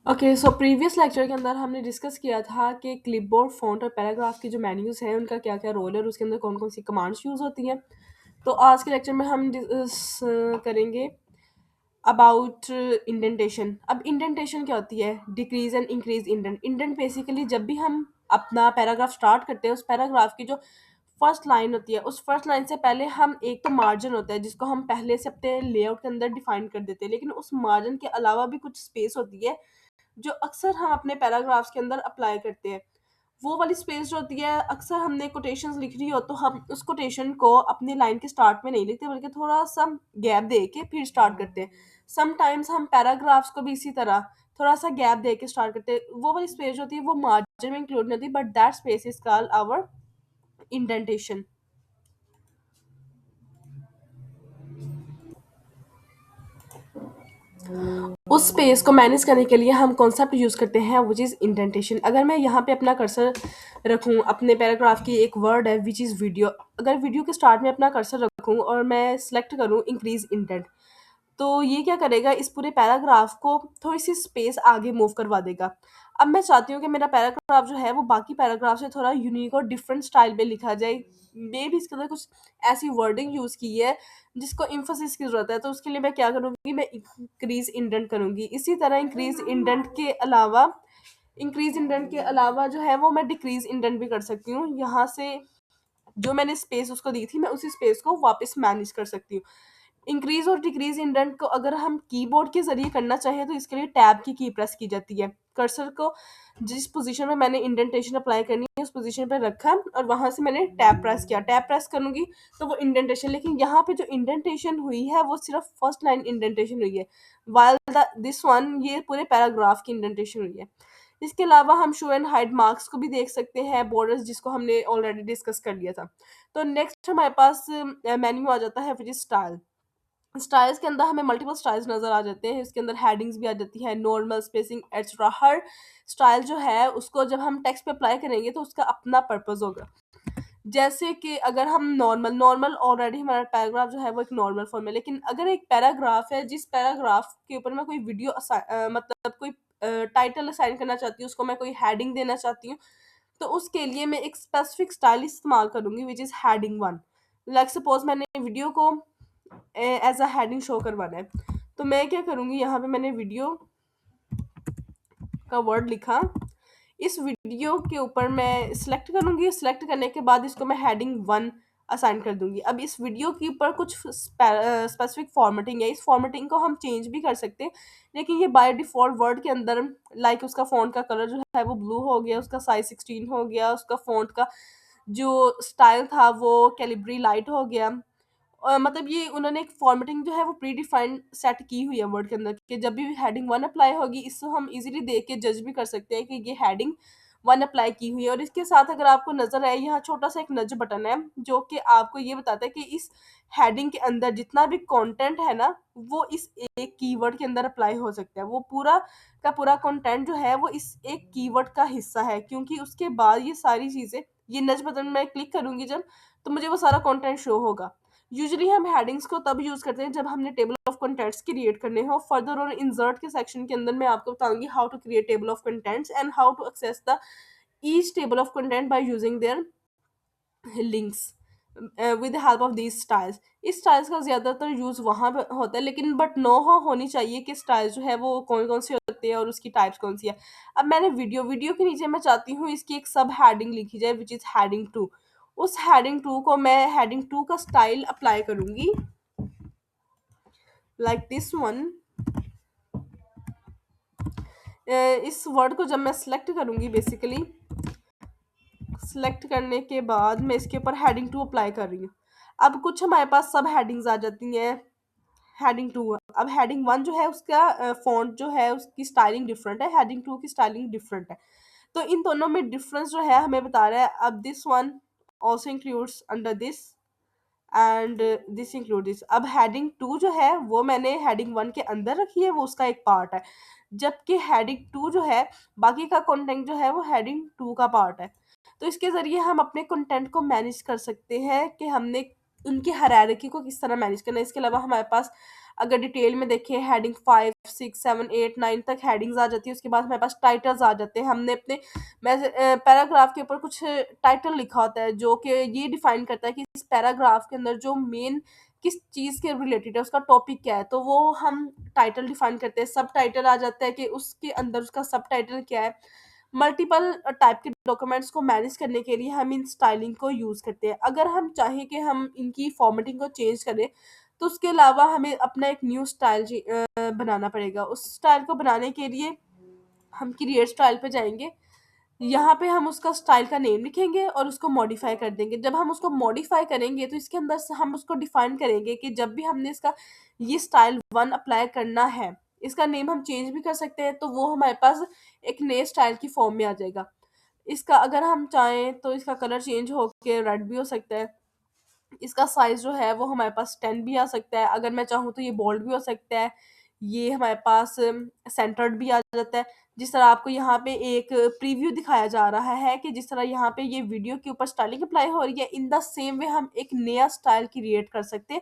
Okay, so previous lecture के अंदर हमने डिस्कस किया था कि क्लिपबोर्ड, फ़ॉन्ट और पैराग्राफ की जो मेन्यूज़ हैं, उनका क्या-क्या रोल है और उसके अंदर कौन-कौन सी कमांड्स यूज़ होती हैं। तो आज के लेक्चर में हम करेंगे अबाउट इंडेंटेशन। अब इंडेंटेशन क्या होती है? Decrease and increase indent. Indent basically जब भी हम अपना पैराग्राफ स्टार्ट करते हैं, उस पैराग्राफ की जो फर्स्ट लाइन होती है, उस फर्स्ट लाइन से पहले हम एक तो मार्जिन होता है जिसको हम पहले से अपने लेआउट के अंदर डिफाइन कर देते हैं, लेकिन उस मार्जिन के अलावा भी कुछ स्पेस होती है जो अक्सर हम अपने पैराग्राफ्स के अंदर अप्लाई करते हैं। वो वाली स्पेस जो होती है, अक्सर हमने कोटेशंस लिखनी हो तो हम उस कोटेशन को अपनी लाइन के स्टार्ट में नहीं लिखते, बल्कि थोड़ा-सा गैप दे के फिर स्टार्ट करते हैं। समटाइम्स हम पैराग्राफ्स को भी इसी तरह थोड़ा-सा गैप दे के स्टार्ट करते हैं। वो वाली स्पेस जो होती है वो मार्जिन में इंक्लूड नहीं होती, but that space is called our indentation. उस स्पेस को मैनेज करने के लिए हम कॉन्सेप्ट यूज़ करते हैं विच इज़ इंडेंटेशन। अगर मैं यहाँ पे अपना कर्सर रखूँ, अपने पैराग्राफ की एक वर्ड है विच इज़ वीडियो, अगर वीडियो के स्टार्ट में अपना कर्सर रखूँ और मैं सेलेक्ट करूँ इंक्रीज इंडेंट, तो ये क्या करेगा, इस पूरे पैराग्राफ को थोड़ी-सी स्पेस आगे मूव करवा देगा। अब मैं चाहती हूँ कि मेरा पैराग्राफ जो है वो बाकी पैराग्राफ से थोड़ा यूनिक और डिफरेंट स्टाइल में लिखा जाए। मेबी इसके अंदर कुछ ऐसी वर्डिंग यूज़ की है जिसको एम्फसिस की ज़रूरत है, तो उसके लिए मैं क्या करूँगी, मैं इंक्रीज़ इंडेंट करूँगी। इसी तरह इंक्रीज़ इंडेंट के अलावा जो है वो मैं डिक्रीज़ इंडेंट भी कर सकती हूँ। यहाँ से जो मैंने स्पेस उसको दी थी, मैं उसी स्पेस को वापस मैनेज कर सकती हूँ। इंक्रीज़ और डिक्रीज़ इंडेंट को अगर हम कीबोर्ड के ज़रिए करना चाहें तो इसके लिए टैब की प्रेस की जाती है। कर्सर को जिस पोज़ीशन में मैंने इंडेंटेशन अप्लाई करनी है उस पोज़ीशन पे रखा और वहाँ से मैंने टैब प्रेस किया। टैब प्रेस करूँगी तो वो इंडेंटेशन, लेकिन यहाँ पे जो इंडेंटेशन हुई है वो सिर्फ़ फर्स्ट लाइन इंडेंटेशन हुई है। व्हाइल द दिस वन ये पूरे पैराग्राफ की इंडेंटेशन हुई है। इसके अलावा हम शो एंड हाइड मार्क्स को भी देख सकते हैं, बॉर्डर्स जिसको हमने ऑलरेडी डिस्कस कर लिया था। तो नेक्स्ट हमारे पास मेन्यू आ जाता है व्हिच इज़ स्टाइल। स्टाइल्स के अंदर हमें मल्टीपल स्टाइल्स नज़र आ जाते हैं। इसके अंदर हेडिंग्स भी आ जाती है, नॉर्मल, स्पेसिंग एक्स्ट्रा। हर स्टाइल जो है उसको जब हम टेक्स्ट पे अप्लाई करेंगे तो उसका अपना पर्पस होगा। जैसे कि अगर हम नॉर्मल ऑलरेडी हमारा पैराग्राफ जो है वो एक नॉर्मल फॉर्म है, लेकिन अगर एक पैराग्राफ है जिस पैराग्राफ के ऊपर मैं कोई मतलब कोई टाइटल असाइन करना चाहती हूँ, उसको मैं कोई हेडिंग देना चाहती हूँ, तो उसके लिए मैं एक स्पेसिफिक स्टाइल इस्तेमाल करूँगी which is heading 1। Like suppose मैंने वीडियो को एज़ अ हेडिंग शो करवाना है, तो मैं क्या करूँगी, यहाँ पे मैंने वीडियो का वर्ड लिखा। इस वीडियो के ऊपर मैं सिलेक्ट करूँगी, सिलेक्ट करने के बाद इसको मैं हेडिंग 1 असाइन कर दूँगी। अब इस वीडियो के ऊपर कुछ स्पेसिफिक फॉर्मेटिंग है, इस फॉर्मेटिंग को हम चेंज भी कर सकते हैं, लेकिन ये बाय डिफ़ॉल्ट वर्ड के अंदर लाइक उसका फ़ॉन्ट का कलर जो है वो ब्लू हो गया, उसका साइज़ 16 हो गया, उसका फ़ॉन्ट का जो स्टाइल था वो कैलिब्री लाइट हो गया। मतलब ये उन्होंने एक फॉर्मेटिंग जो है वो प्री डिफाइंड सेट की हुई है वर्ड के अंदर कि जब भी हेडिंग 1 अप्लाई होगी, इसको हम इज़िली देख के जज भी कर सकते हैं कि ये हेडिंग 1 अप्लाई की हुई है। और इसके साथ अगर आपको नज़र आए, यहाँ छोटा-सा एक नज़ बटन है, जो कि आपको ये बताता है कि इस हेडिंग के अंदर जितना भी कंटेंट है ना, वो इस एक कीवर्ड के अंदर अप्लाई हो सकता है। वो पूरा का पूरा कंटेंट जो है वो इस एक कीवर्ड का हिस्सा है, क्योंकि उसके बाद ये सारी चीज़ें, ये नज़ बटन मैं क्लिक करूँगी जब, तो मुझे वो सारा कंटेंट शो होगा। यूजुअली हम हेडिंग्स को तब यूज़ करते हैं जब हमने टेबल ऑफ कंटेंट्स क्रिएट करने हो। फर्दर और इंसर्ट के सेक्शन के अंदर मैं आपको बताऊंगी how to create table of contents and how to access the each table of content by using their links with the help of these styles. इस स्टाइल्स का ज़्यादातर यूज़ वहाँ पे होता है, लेकिन बट नो हो होनी चाहिए कि स्टाइल्स जो है वो कौन-कौन से होते हैं और उसकी टाइप्स कौन सी है। अब मैंने वीडियो के नीचे मैं चाहती हूँ इसकी एक सब हेडिंग लिखी जाए व्हिच इज़ हेडिंग 2। उस हेडिंग 2 को मैं हेडिंग 2 का स्टाइल अप्लाई करूँगी लाइक दिस वन। इस वर्ड को जब मैं सिलेक्ट करूँगी, बेसिकली सिलेक्ट करने के बाद मैं इसके ऊपर हेडिंग 2 अप्लाई कर रही हूँ। अब कुछ हमारे पास सब हेडिंग्स आ जाती हैं। हेडिंग 2, अब हेडिंग 1 जो है उसका फ़ॉन्ट जो है उसकी स्टाइलिंग डिफरेंट है, हेडिंग 2 की स्टाइलिंग डिफरेंट है। तो इन दोनों में डिफरेंस जो है हमें बता रहा है। अब this one also includes under this and this include this. अब हेडिंग 2 जो है वो मैंने हेडिंग 1 के अंदर रखी है, वो उसका एक पार्ट है। जबकि हेडिंग 2 जो है, बाकी का कंटेंट जो है वो हेडिंग 2 का पार्ट है। तो इसके ज़रिए हम अपने कंटेंट को मैनेज कर सकते हैं कि हमने उनकी हायरार्की को किस तरह मैनेज करना है। इसके अलावा हमारे पास अगर डिटेल में देखें, हेडिंग 5, 6, 7, 8, 9 तक हेडिंग्स आ जाती है। उसके बाद हमारे पास टाइटल्स आ जाते हैं। हमने अपने पैराग्राफ के ऊपर कुछ टाइटल लिखा होता है जो कि ये डिफाइन करता है कि इस पैराग्राफ के अंदर जो मेन किस चीज़ के रिलेटेड है, उसका टॉपिक क्या है, तो वो हम टाइटल डिफाइन करते हैं। सब टाइटल आ जाता है कि उसके अंदर उसका सब टाइटल क्या है। मल्टीपल टाइप के डॉक्यूमेंट्स को मैनेज करने के लिए हम इन स्टाइलिंग को यूज़ करते हैं। अगर हम चाहें कि हम इनकी फॉर्मेटिंग को चेंज करें, तो उसके अलावा हमें अपना एक न्यू स्टाइल बनाना पड़ेगा। उस स्टाइल को बनाने के लिए हम क्रिएट स्टाइल पे जाएँगे। यहाँ पे हम उसका स्टाइल का नेम लिखेंगे और उसको मॉडिफ़ाई कर देंगे। जब हम उसको मॉडिफ़ाई करेंगे तो इसके अंदर से हम उसको डिफ़ाइन करेंगे कि जब भी हमने इसका ये स्टाइल 1 अप्लाई करना है, इसका नेम हम चेंज भी कर सकते हैं, तो वो हमारे पास एक नए स्टाइल की फ़ॉर्म में आ जाएगा। इसका अगर हम चाहें तो इसका कलर चेंज होके रेड भी हो सकता है। इसका साइज़ जो है वो हमारे पास 10 भी आ सकता है। अगर मैं चाहूँ तो ये बोल्ड भी हो सकता है। ये हमारे पास सेंटर्ड भी आ जाता है। जिस तरह आपको यहाँ पे एक प्रीव्यू दिखाया जा रहा है कि जिस तरह यहाँ पे ये वीडियो के ऊपर स्टाइलिंग अप्लाई हो रही है, इन द सेम वे हम एक नया स्टाइल क्रिएट कर सकते हैं।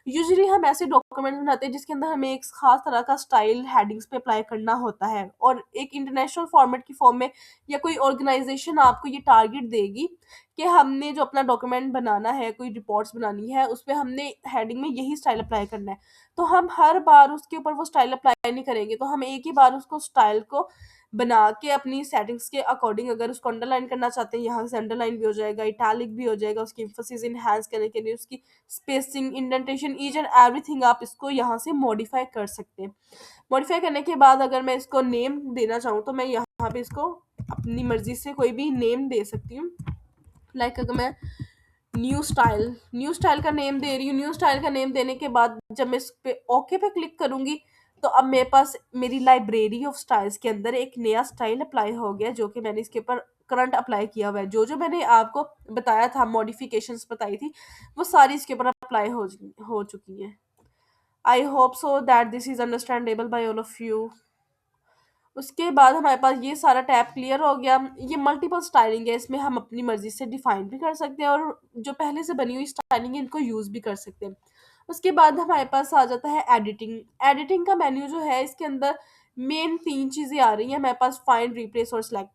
यूजुअली हम ऐसे डॉक्यूमेंट बनाते हैं जिसके अंदर हमें एक खास तरह का स्टाइल हेडिंग्स पे अप्लाई करना होता है, और एक इंटरनेशनल फॉर्मेट की फॉर्म में या कोई ऑर्गेनाइज़ेशन आपको ये टारगेट देगी कि हमने जो अपना डॉक्यूमेंट बनाना है, कोई रिपोर्ट्स बनानी है, उसपे हमने हेडिंग में यही स्टाइल अप्लाई करना है। तो हम हर बार उसके ऊपर वो स्टाइल अप्लाई नहीं करेंगे, तो हम एक ही बार उसको स्टाइल को बना के अपनी सेटिंग्स के अकॉर्डिंग अगर उसको अंडरलाइन करना चाहते हैं, यहाँ से अंडरलाइन भी हो जाएगा, इटैलिक भी हो जाएगा, उसकी एम्फेसिस एनहांस करने के लिए उसकी spacing, indentation, each and everything आप इसको यहाँ से मॉडिफाई कर सकते हैं। मॉडिफाई करने के बाद अगर मैं इसको नेम देना चाहूँ तो मैं यहाँ पे इसको अपनी मर्ज़ी से कोई भी नेम दे सकती हूँ। लाइक अगर मैं न्यू स्टाइल का नेम दे रही हूँ, न्यू स्टाइल का नेम देने के बाद जब मैं इस पे ओके पे क्लिक करूँगी, तो अब मेरे पास मेरी लाइब्रेरी ऑफ स्टाइल्स के अंदर एक नया स्टाइल अप्लाई हो गया जो कि मैंने इसके ऊपर करंट अप्लाई किया हुआ है। जो मैंने आपको बताया था, मॉडिफिकेशंस बताई थी, वो सारी इसके ऊपर अप्लाई हो चुकी हैं। I hope so that this is understandable by all of you. उसके बाद हमारे पास ये सारा टैब क्लियर हो गया। ये मल्टीपल स्टाइलिंग है, इसमें हम अपनी मर्ज़ी से डिफ़ाइन भी कर सकते हैं और जो पहले से बनी हुई स्टाइलिंग है इनको यूज़ भी कर सकते हैं। उसके बाद हमारे पास आ जाता है एडिटिंग। एडिटिंग का मेन्यू जो है इसके अंदर मेन 3 चीज़ें आ रही हैं हमारे पास, फाइंड, रिप्लेस और सेलेक्ट।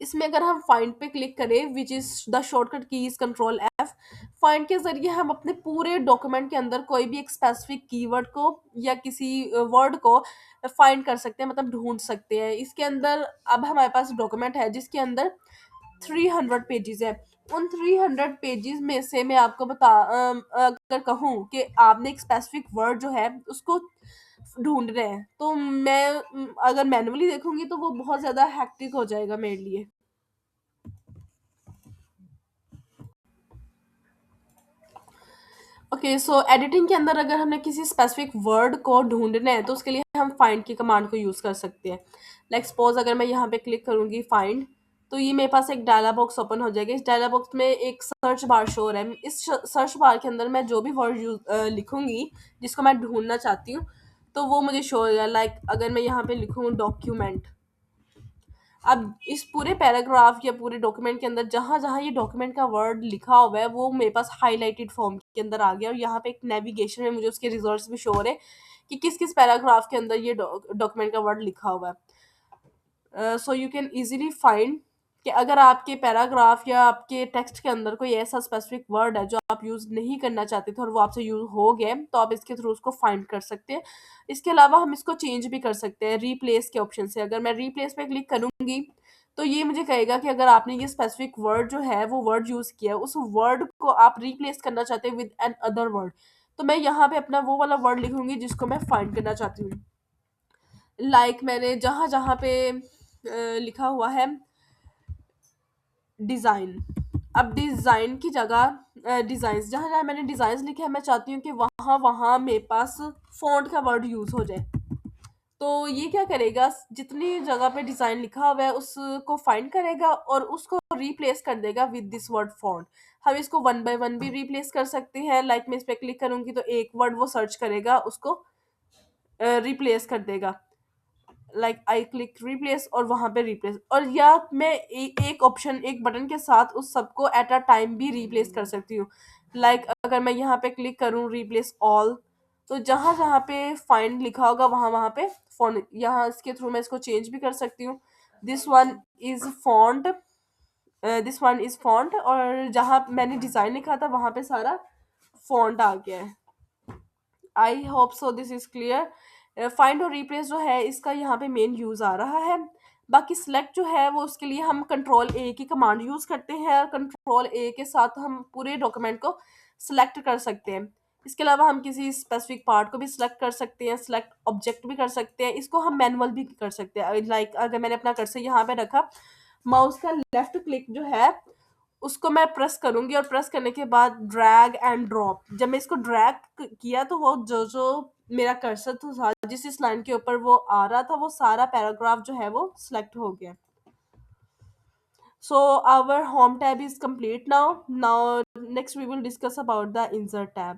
इसमें अगर हम फाइंड पे क्लिक करें, विच इज़ द शॉर्टकट की इज़ कंट्रोल एफ। फाइंड के ज़रिए हम अपने पूरे डॉक्यूमेंट के अंदर कोई भी एक स्पेसिफिक कीवर्ड को या किसी वर्ड को फाइंड कर सकते हैं, मतलब ढूंढ सकते हैं। इसके अंदर अब हमारे पास डॉक्यूमेंट है जिसके अंदर 300 पेजेस है। उन 300 पेजेस में से मैं आपको अगर कहूँ कि आपने एक स्पेसिफिक वर्ड जो है उसको ढूंढना है, तो मैं अगर मैनुअली देखूंगी तो वो बहुत ज़्यादा हेक्टिक हो जाएगा मेरे लिए। ओके, सो एडिटिंग के अंदर अगर हमने किसी स्पेसिफिक वर्ड को ढूंढना है तो उसके लिए हम फाइंड की कमांड को यूज़ कर सकते हैं। लाइक सपोज अगर मैं यहाँ पे क्लिक करूँगी फाइंड, तो ये मेरे पास एक डायलॉग बॉक्स ओपन हो जाएगा। इस डायलॉग बॉक्स में एक सर्च बार शो हो रहा है। इस सर्च बार के अंदर मैं जो भी वर्ड लिखूंगी जिसको मैं ढूंढना चाहती हूँ, तो वो मुझे शो होगा। लाइक अगर मैं यहाँ पे लिखूँ डॉक्यूमेंट, अब इस पूरे पैराग्राफ या पूरे डॉक्यूमेंट के अंदर जहाँ-जहाँ ये डॉक्यूमेंट का वर्ड लिखा हुआ है वो मेरे पास हाइलाइटेड फॉर्म के अंदर आ गया, और यहाँ पे एक नेविगेशन में मुझे उसके रिजल्ट्स भी शो हो रहे हैं कि किस-किस पैराग्राफ के अंदर ये डॉक्यूमेंट का वर्ड लिखा हुआ है। So you can easily find कि अगर आपके पैराग्राफ या आपके टेक्स्ट के अंदर कोई ऐसा स्पेसिफिक वर्ड है जो आप यूज़ नहीं करना चाहते थे और वो आपसे यूज़ हो गया है, तो आप इसके थ्रू उसको फाइंड कर सकते हैं। इसके अलावा हम इसको चेंज भी कर सकते हैं रिप्लेस के ऑप्शन से। अगर मैं रिप्लेस पे क्लिक करूँगी, तो ये मुझे कहेगा कि अगर आपने ये स्पेसिफिक वर्ड जो है वो वर्ड यूज़ किया है, उस वर्ड को आप रिप्लेस करना चाहते हैं विद एन अदर वर्ड, तो मैं यहाँ पे अपना वो वाला वर्ड लिखूँगी जिसको मैं फाइंड करना चाहती हूँ। लाइक मैंने जहाँ-जहाँ पे लिखा हुआ है डिज़ाइन। अब डिज़ाइन की जगह डिज़ाइन्स, जहाँ-जहाँ मैंने डिज़ाइन्स लिखे हैं, मैं चाहती हूँ कि वहाँ-वहाँ मेरे पास फ़ॉन्ट का वर्ड यूज़ हो जाए। तो ये क्या करेगा, जितनी जगह पे डिज़ाइन लिखा हुआ है उसको फाइंड करेगा और उसको रिप्लेस कर देगा विद दिस वर्ड फ़ॉन्ट। हम इसको वन बाय वन भी रिप्लेस कर सकते हैं। लाइक मैं इस पे क्लिक करूँगी तो एक वर्ड वो सर्च करेगा, उसको रिप्लेस कर देगा। लाइक आई क्लिक रिप्लेस और वहाँ पे रिप्लेस, और या मैं एक ऑप्शन, एक बटन के साथ उस सबको एट अ टाइम भी रिप्लेस कर सकती हूँ। अगर मैं यहाँ पे क्लिक करूँ रिप्लेस ऑल, तो जहाँ जहाँ पे फाइंड लिखा होगा वहाँ वहाँ पे फॉन्ट, यहाँ इसके थ्रू मैं इसको चेंज भी कर सकती हूँ। This one is font, this one is font, और जहाँ मैंने डिजाइन लिखा था वहाँ पे सारा फॉन्ट आ गया है। आई hope so this is clear. Find और रिप्लेस जो है इसका यहाँ पे मेन यूज आ रहा है। बाकी सिलेक्ट जो है वो उसके लिए हम कंट्रोल ए की कमांड यूज करते हैं, और कंट्रोल ए के साथ हम पूरे डॉक्यूमेंट को सिलेक्ट कर सकते हैं। इसके अलावा हम किसी स्पेसिफिक पार्ट को भी सिलेक्ट कर सकते हैं, सिलेक्ट ऑब्जेक्ट भी कर सकते हैं, इसको हम मैनुअल भी कर सकते हैं। अगर मैंने अपना कर्सर यहाँ पे रखा, माउस का लेफ्ट क्लिक जो है उसको मैं प्रेस करूंगी, और प्रेस करने के बाद ड्रैग एंड ड्रॉप, जब मैं इसको ड्रैग किया तो वो जो जो मेरा कर्सर था जिस इस लाइन के ऊपर वो आ रहा था वो सारा पैराग्राफ जो है वो सिलेक्ट हो गया। So our home tab is complete now. Now next we will discuss about the insert tab.